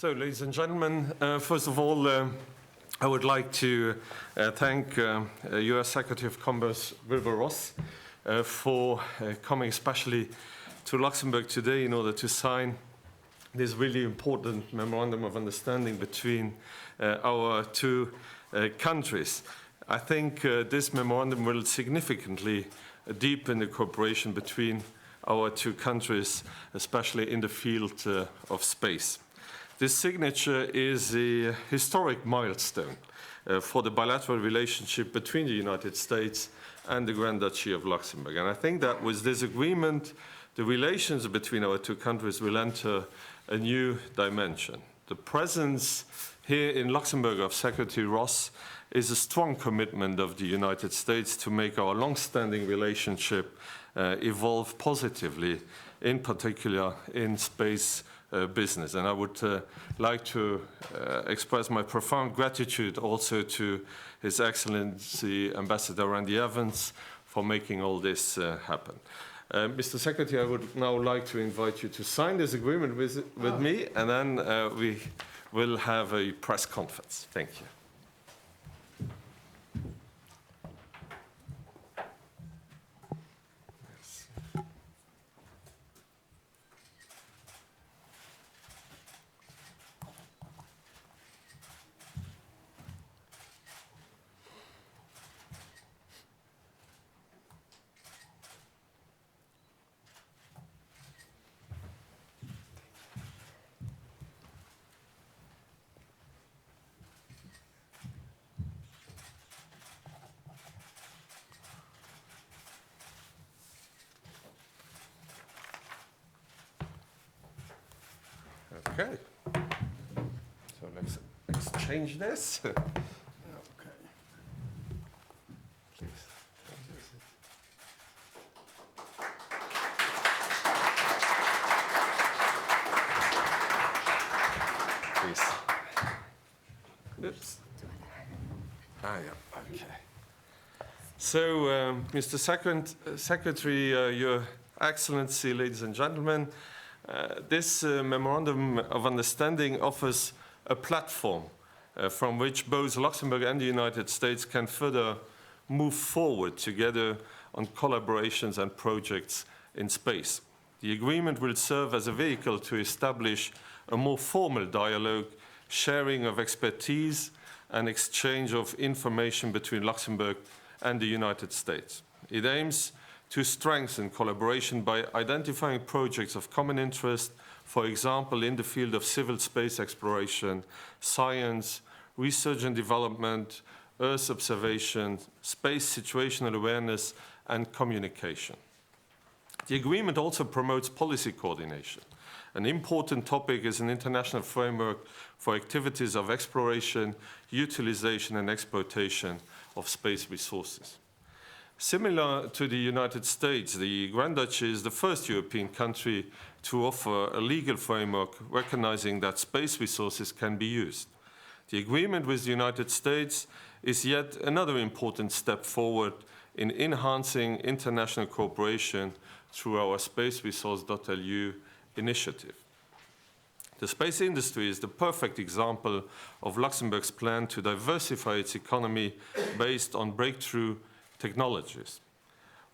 So, ladies and gentlemen, first of all, I would like to thank U.S. Secretary of Commerce Wilbur Ross for coming especially to Luxembourg today in order to sign this really important memorandum of understanding between our two countries. I think this memorandum will significantly deepen the cooperation between our two countries, especially in the field of space. This signature is a historic milestone for the bilateral relationship between the United States and the Grand Duchy of Luxembourg. And I think that with this agreement, the relations between our two countries will enter a new dimension. The presence here in Luxembourg of Secretary Ross is a strong commitment of the United States to make our long-standing relationship evolve positively, in particular in space business. And I would like to express my profound gratitude also to His Excellency Ambassador Randy Evans for making all this happen. Mr. Secretary, I would now like to invite you to sign this agreement with me, and then we will have a press conference. Thank you. Okay, so let's exchange this. Okay. Please. Please. Oops. Ah, yeah, okay. So, Mr. Secretary, Your Excellency, ladies and gentlemen, this Memorandum of Understanding offers a platform from which both Luxembourg and the United States can further move forward together on collaborations and projects in space. The agreement will serve as a vehicle to establish a more formal dialogue, sharing of expertise, and exchange of information between Luxembourg and the United States. It aims to strengthen collaboration by identifying projects of common interest, for example, in the field of civil space exploration, science, research and development, Earth observation, space situational awareness, and communication. The agreement also promotes policy coordination. An important topic is an international framework for activities of exploration, utilization, and exploitation of space resources. Similar to the United States, the Grand Duchy is the first European country to offer a legal framework recognizing that space resources can be used. The agreement with the United States is yet another important step forward in enhancing international cooperation through our spaceresource.lu initiative. The space industry is the perfect example of Luxembourg's plan to diversify its economy based on breakthrough technologies.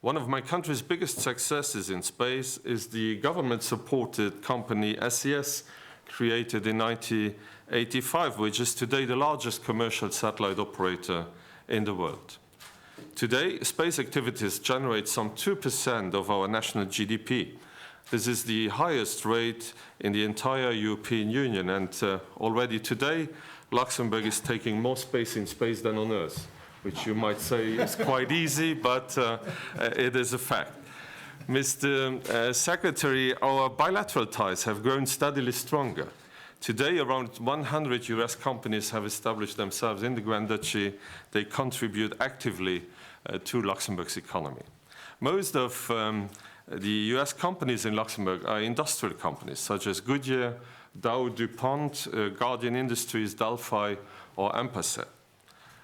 One of my country's biggest successes in space is the government-supported company SES, created in 1985, which is today the largest commercial satellite operator in the world. Today, space activities generate some 2% of our national GDP. This is the highest rate in the entire European Union, and already today, Luxembourg is taking more space in space than on Earth, which you might say is quite easy, but it is a fact. Mr. Secretary, our bilateral ties have grown steadily stronger. Today, around 100 US companies have established themselves in the Grand Duchy. They contribute actively to Luxembourg's economy. Most of the US companies in Luxembourg are industrial companies, such as Goodyear, Dow, DuPont, Guardian Industries, Delphi, or Ampersand.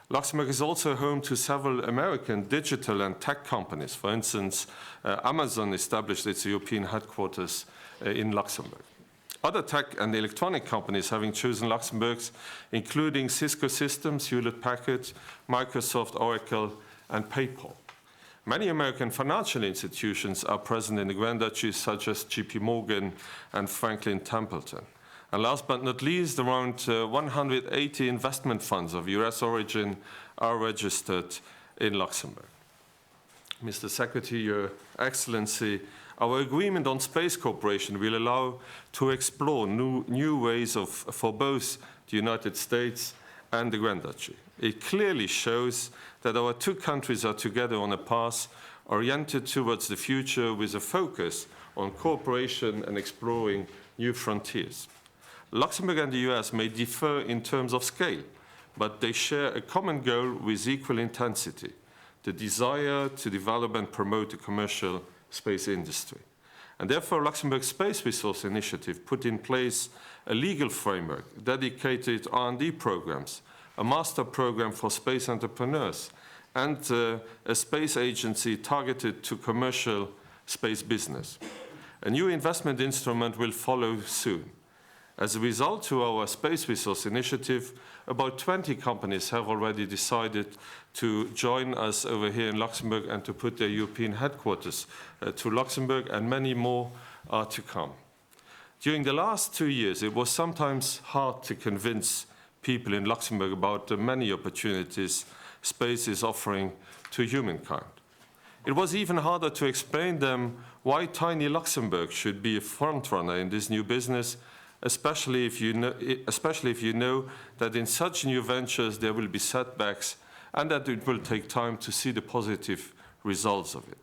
Luxembourg is also home to several American digital and tech companies. For instance, Amazon established its European headquarters in Luxembourg. Other tech and electronic companies having chosen Luxembourg, including Cisco Systems, Hewlett-Packard, Microsoft, Oracle, and PayPal. Many American financial institutions are present in the Grand Duchy, such as JP Morgan and Franklin Templeton. And last but not least, around 180 investment funds of US origin are registered in Luxembourg. Mr. Secretary, Your Excellency, our agreement on space cooperation will allow to explore new ways for both the United States and the Grand Duchy. It clearly shows that our two countries are together on a path oriented towards the future with a focus on cooperation and exploring new frontiers. Luxembourg and the US may differ in terms of scale, but they share a common goal with equal intensity: the desire to develop and promote the commercial space industry. And therefore, Luxembourg's Space Resource Initiative put in place a legal framework, dedicated R&D programs, a master program for space entrepreneurs, and a space agency targeted to commercial space business. A new investment instrument will follow soon. As a result to our Space Resource Initiative, about 20 companies have already decided to join us over here in Luxembourg and to put their European headquarters to Luxembourg, and many more are to come. During the last 2 years, it was sometimes hard to convince people in Luxembourg about the many opportunities space is offering to humankind. It was even harder to explain them why tiny Luxembourg should be a frontrunner in this new business, especially if you know that in such new ventures there will be setbacks and that it will take time to see the positive results of it.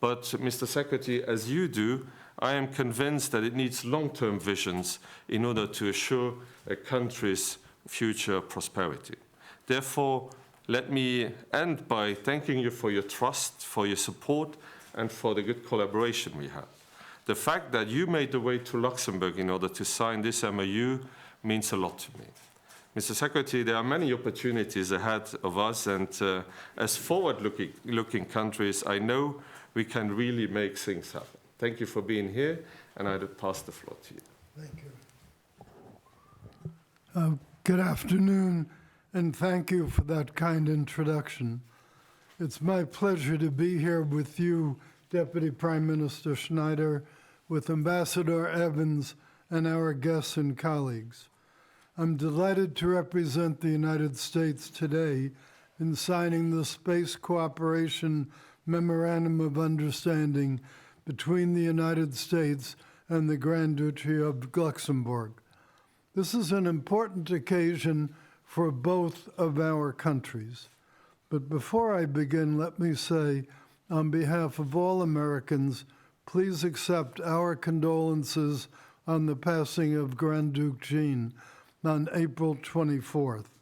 But, Mr. Secretary, as you do, I am convinced that it needs long-term visions in order to assure a country's future prosperity. Therefore, let me end by thanking you for your trust, for your support, and for the good collaboration we had. The fact that you made the way to Luxembourg in order to sign this MOU means a lot to me. Mr. Secretary, there are many opportunities ahead of us, and as forward-looking countries, I know we can really make things happen. Thank you for being here, and I'll pass the floor to you. Thank you. Good afternoon, and thank you for that kind introduction. It's my pleasure to be here with you, Deputy Prime Minister Schneider, with Ambassador Evans, and our guests and colleagues. I'm delighted to represent the United States today in signing the Space Cooperation Memorandum of Understanding between the United States and the Grand Duchy of Luxembourg. This is an important occasion for both of our countries. But before I begin, let me say, on behalf of all Americans, please accept our condolences on the passing of Grand Duke Jean on April 24th.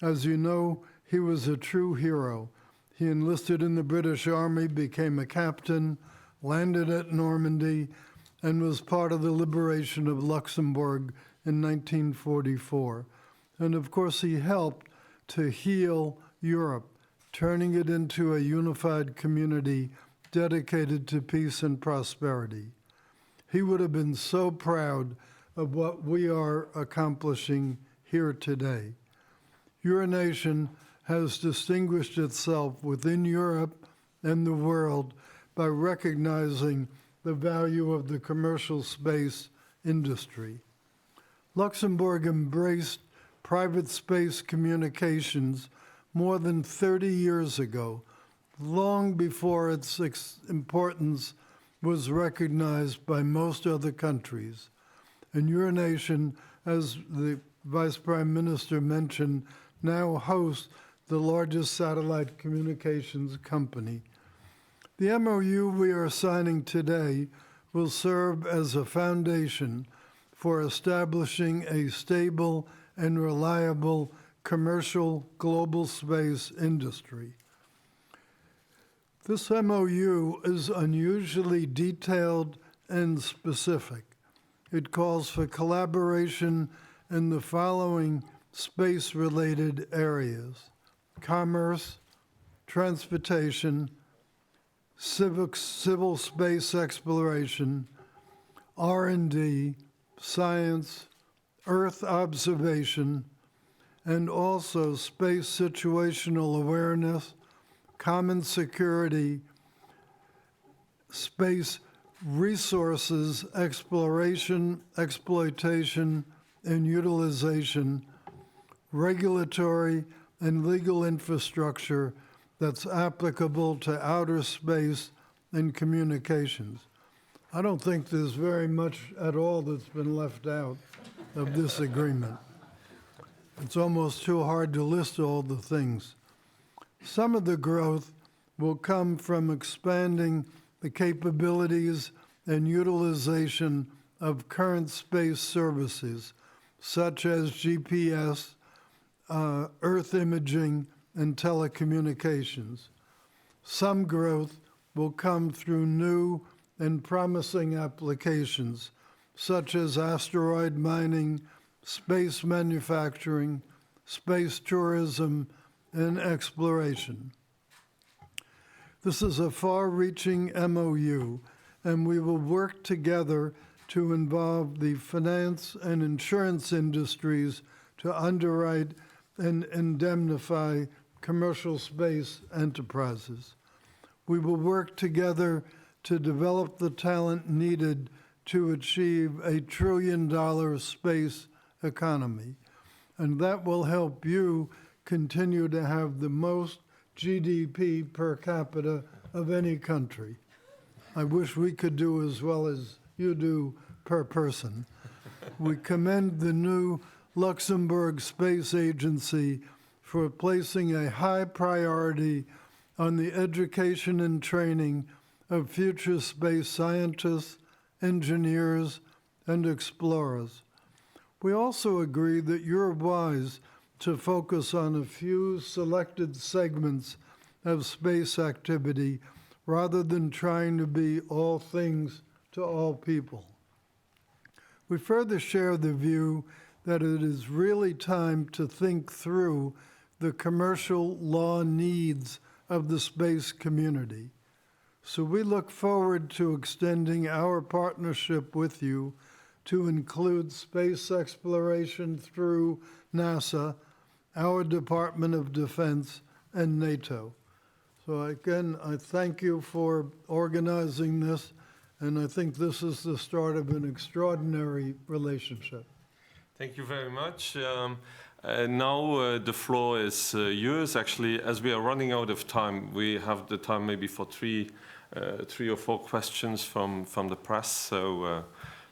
As you know, he was a true hero. He enlisted in the British Army, became a captain, landed at Normandy, and was part of the liberation of Luxembourg in 1944. And of course, he helped to heal Europe, turning it into a unified community dedicated to peace and prosperity. He would have been so proud of what we are accomplishing here today. Your nation has distinguished itself within Europe and the world by recognizing the value of the commercial space industry. Luxembourg embraced private space communications more than 30 years ago, long before its importance was recognized by most other countries. And your nation, as the Vice Prime Minister mentioned, now hosts the largest satellite communications company. The MOU we are signing today will serve as a foundation for establishing a stable and reliable commercial global space industry. This MOU is unusually detailed and specific. It calls for collaboration in the following space-related areas: commerce, transportation, civil space exploration, R&D, science, Earth observation, and also space situational awareness, common security, space resources, exploration, exploitation, and utilization, regulatory and legal infrastructure that's applicable to outer space and communications. I don't think there's very much at all that's been left out of this agreement. It's almost too hard to list all the things. Some of the growth will come from expanding the capabilities and utilization of current space services, such as GPS, Earth imaging, and telecommunications. Some growth will come through new and promising applications, such as asteroid mining, space manufacturing, space tourism, and exploration. This is a far-reaching MOU, and we will work together to involve the finance and insurance industries to underwrite and indemnify commercial space enterprises. We will work together to develop the talent needed to achieve $1 trillion space economy, and that will help you continue to have the most GDP per capita of any country. I wish we could do as well as you do per person. We commend the new Luxembourg Space Agency for placing a high priority on the education and training of future space scientists, engineers, and explorers. We also agree that you're wise to focus on a few selected segments of space activity rather than trying to be all things to all people. We further share the view that it is really time to think through the commercial law needs of the space community. So we look forward to extending our partnership with you to include space exploration through NASA, our Department of Defense, and NATO. So again, I thank you for organizing this, and I think this is the start of an extraordinary relationship. Thank you very much. Now the floor is yours. Actually, as we are running out of time, we have the time maybe for three or four questions from the press, so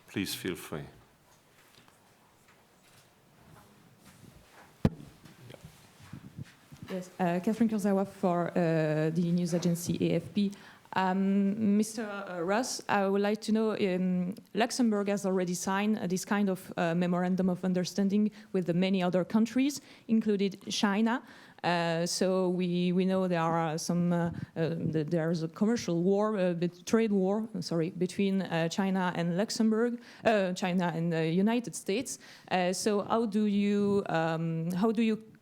please feel free. Yes, Catherine Kurzawa for the news agency AFP. Mr. Ross, I would like to know, Luxembourg has already signed this kind of memorandum of understanding with the many other countries, included China. So we know there are there's a commercial war, trade war, between China and Luxembourg, China and the United States. So how do you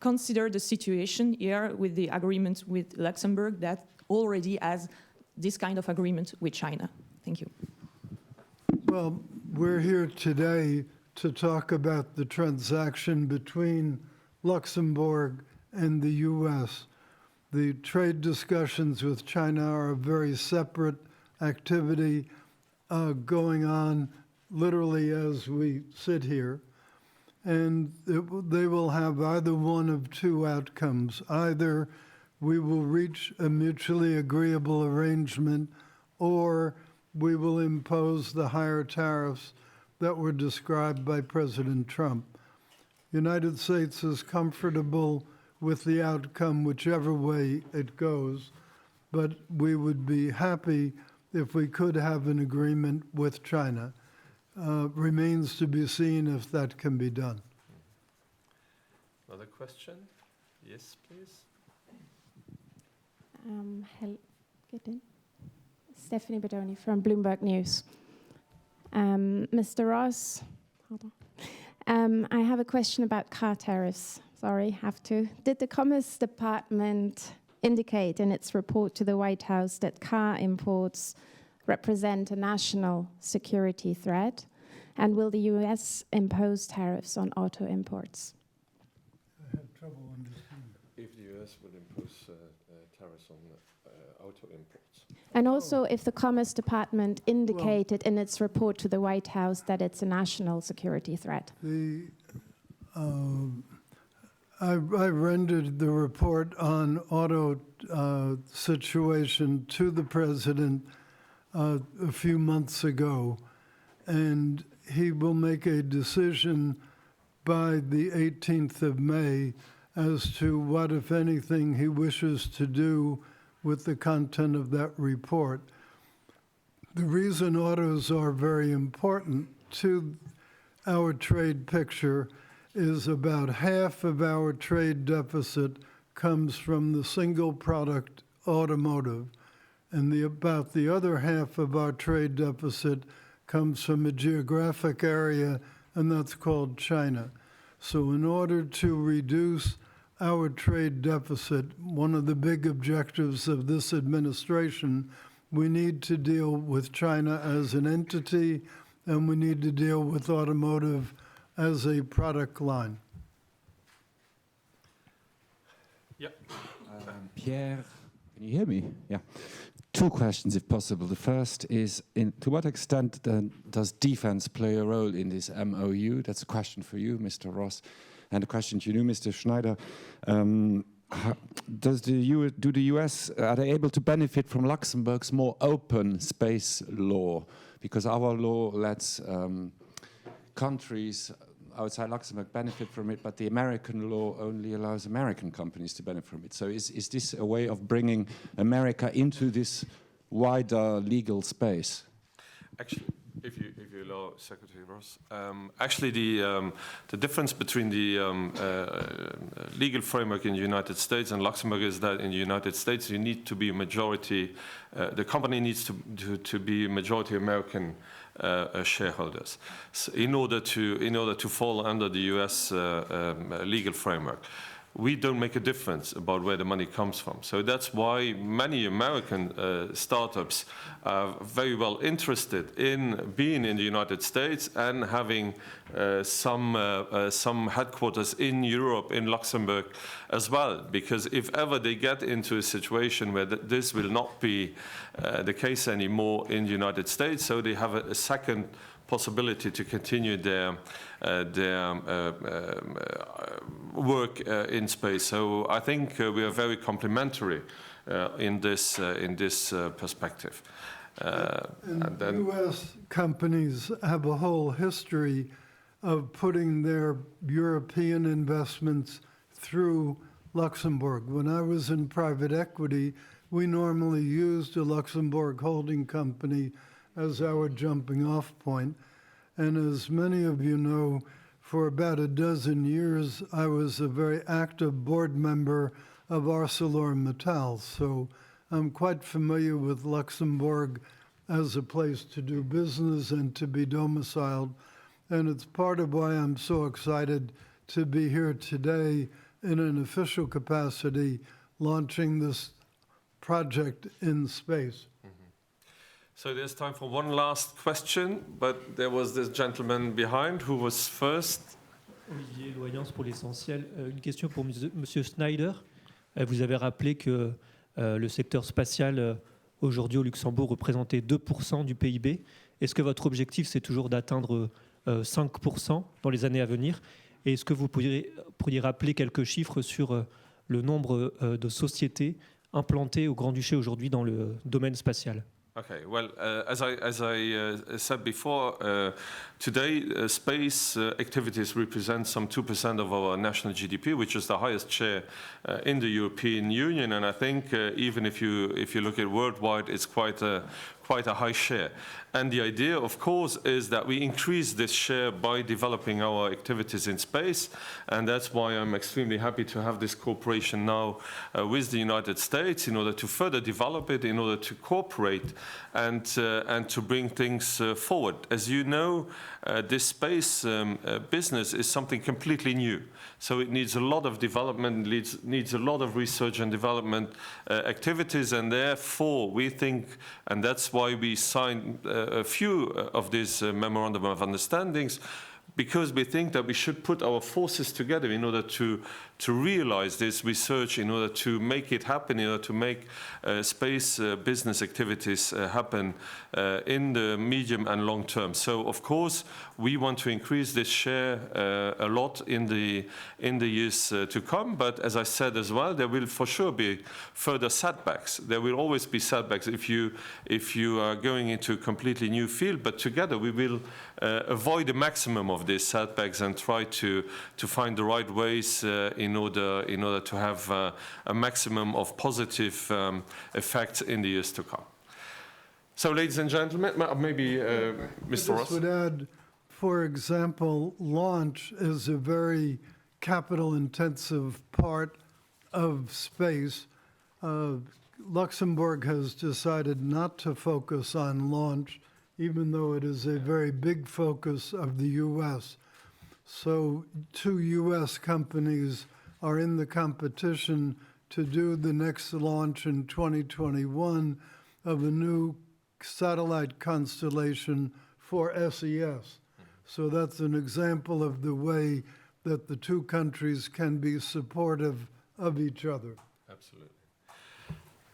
consider the situation here with the agreement with Luxembourg that already has this kind of agreement with China? Thank you. Well, we're here today to talk about the transaction between Luxembourg and the U.S. The trade discussions with China are a very separate activity going on literally as we sit here. And they will have either one of two outcomes. Either we will reach a mutually agreeable arrangement, or we will impose the higher tariffs that were described by President Trump. United States is comfortable with the outcome whichever way it goes, but we would be happy if we could have an agreement with China. Remains to be seen if that can be done. Another question? Yes, please. Stephanie Bedoni from Bloomberg News. Mr. Ross, I have a question about car tariffs. Sorry, have to. Did the Commerce Department indicate in its report to the White House that car imports represent a national security threat? And will the US impose tariffs on auto imports? I had trouble understanding. If the US would impose tariffs on auto imports. And also, if the Commerce Department indicated in its report to the White House that it's a national security threat. I rendered the report on auto situation to the president a few months ago, and he will make a decision by the 18th of May as to what, if anything, he wishes to do with the content of that report. The reason autos are very important to our trade picture is about half of our trade deficit comes from the single product automotive, and about the other half of our trade deficit comes from a geographic area, and that's called China. So in order to reduce our trade deficit, one of the big objectives of this administration, we need to deal with China as an entity, and we need to deal with automotive as a product line. Yeah. Pierre, can you hear me? Yeah. Two questions, if possible. The first is, to what extent does defense play a role in this MOU? That's a question for you, Mr. Ross. And a question to you, Mr. Schneider. Do the US, are they able to benefit from Luxembourg's more open space law? Because our law lets countries outside Luxembourg benefit from it, but the American law only allows American companies to benefit from it. So is this a way of bringing America into this wider legal space? Actually, if you allow, Secretary Ross, actually the difference between the legal framework in the United States and Luxembourg is that in the United States you need to be a majority, the company needs to be majority American shareholders in order to fall under the US legal framework. We don't make a difference about where the money comes from. So that's why many American startups are very well interested in being in the United States and having some headquarters in Europe, in Luxembourg as well. Because if ever they get into a situation where this will not be the case anymore in the United States, so they have a second possibility to continue their work in space. So I think we are very complementary in this perspective. And then U.S. companies have a whole history of putting their European investments through Luxembourg. When I was in private equity, we normally used a Luxembourg holding company as our jumping off point. And as many of you know, for about a dozen years, I was a very active board member of ArcelorMittal. So I'm quite familiar with Luxembourg as a place to do business and to be domiciled. And it's part of why I'm so excited to be here today in an official capacity launching this project in space. So there's time for one last question, but there was this gentleman behind who was first. Olivier Loyance pour l'essentiel. Une question pour Monsieur Schneider. Vous avez rappelé que le secteur spatial aujourd'hui au Luxembourg représentait 2% du PIB. Est-ce que votre objectif c'est toujours d'atteindre 5% dans les années à venir? Et est-ce que vous pourriez rappeler quelques chiffres sur le nombre de sociétés implantées au Grand Duché aujourd'hui dans le domaine spatial? Okay, well, as I said before, today space activities represent some 2% of our national GDP, which is the highest share in the European Union, and I think even if you look at worldwide, it's quite a high share. And the idea, of course, is that we increase this share by developing our activities in space, and that's why I'm extremely happy to have this cooperation now with the United States in order to further develop it, in order to cooperate and to bring things forward. As you know, this space business is something completely new. So it needs a lot of development, needs a lot of research and development activities, and therefore we think, and that's why we signed a few of these memorandum of understandings, because we think that we should put our forces together in order to realize this research, in order to make it happen, in order to make space business activities happen in the medium and long term. So, of course, we want to increase this share a lot in the years to come. But as I said as well, there will for sure be further setbacks. There will always be setbacks if you are going into a completely new field. But together we will avoid the maximum of these setbacks and try to find the right ways in order to have a maximum of positive effects in the years to come. So, ladies and gentlemen, maybe Mr. Ross. I would add, for example, launch is a very capital-intensive part of space. Luxembourg has decided not to focus on launch, even though it is a very big focus of the U.S. So 2 U.S. companies are in the competition to do the next launch in 2021 of a new satellite constellation for SES. So that's an example of the way that the 2 countries can be supportive of each other. Absolutely.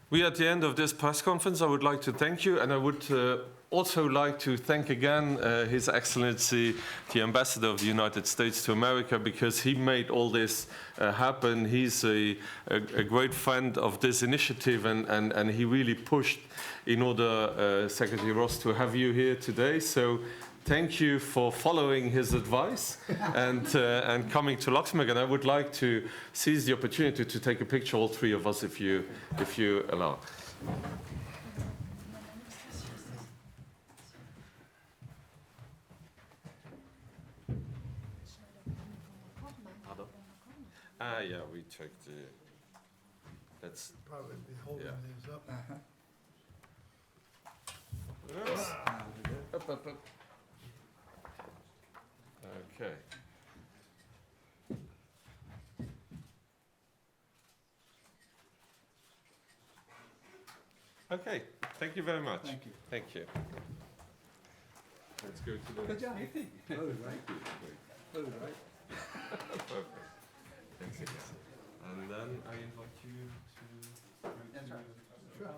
We are at the end of this press conference. I would like to thank you, and I would also like to thank again His Excellency, the Ambassador of the United States to America, because he made all this happen. He's a great friend of this initiative, and he really pushed in order, Secretary Ross, to have you here today. So thank you for following his advice and coming to Luxembourg. And I would like to seize the opportunity to take a picture, all 3 of us, if you allow. Yeah, we checked the. That's Probably be holding these up. Oops. Up. Okay. Okay. Thank you very much. Thank you. Thank you. Let's go to the. Good job. Oh, right. Oh, right. Perfect. Thanks again. And then I invite you to. That's right. Sure.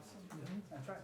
That's right.